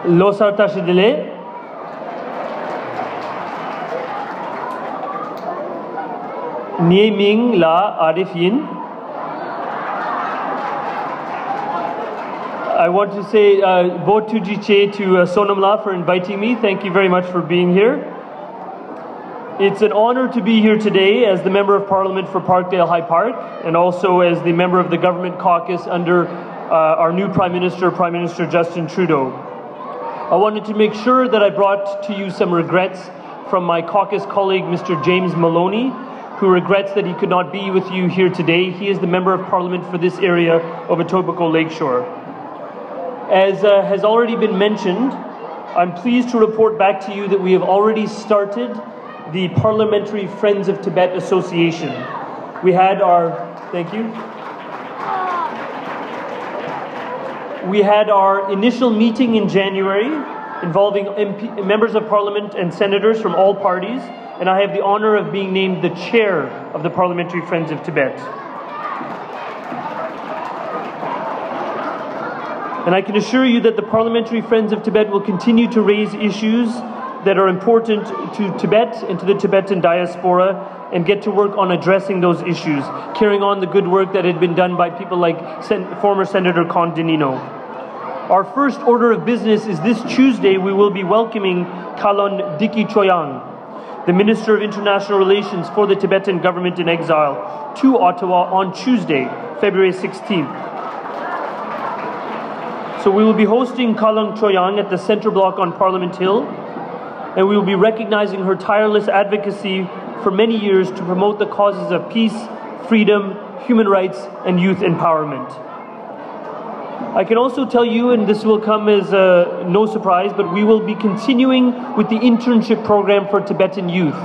Losar taşıdile. Nie Ming la Arif yin. I want to say Bo Tujiche to Sonam La for inviting me. Thank you very much for being here. It's an honor to be here today as the Member of Parliament for Parkdale High Park and also as the member of the Government Caucus under our new Prime Minister Justin Trudeau. I wanted to make sure that I brought to you some regrets from my caucus colleague, Mr. James Maloney, who regrets that he could not be with you here today. He is the Member of Parliament for this area of Etobicoke Lakeshore. As has already been mentioned, I'm pleased to report back to you that we have already started the Parliamentary Friends of Tibet Association. We had our, thank you. We had our initial meeting in January involving members of Parliament and senators from all parties, and I have the honor of being named the chair of the Parliamentary Friends of Tibet. And I can assure you that the Parliamentary Friends of Tibet will continue to raise issues that are important to Tibet and to the Tibetan diaspora and get to work on addressing those issues, carrying on the good work that had been done by people like former Senator Kondinino. Our first order of business is this Tuesday we will be welcoming Khalon Diki Choyang, the Minister of International Relations for the Tibetan government in exile, to Ottawa on Tuesday, February 16th. So we will be hosting Khalon Choyang at the Centre Block on Parliament Hill, and we will be recognizing her tireless advocacy for many years to promote the causes of peace, freedom, human rights, and youth empowerment. I can also tell you, and this will come as no surprise, but we will be continuing with the internship program for Tibetan youth.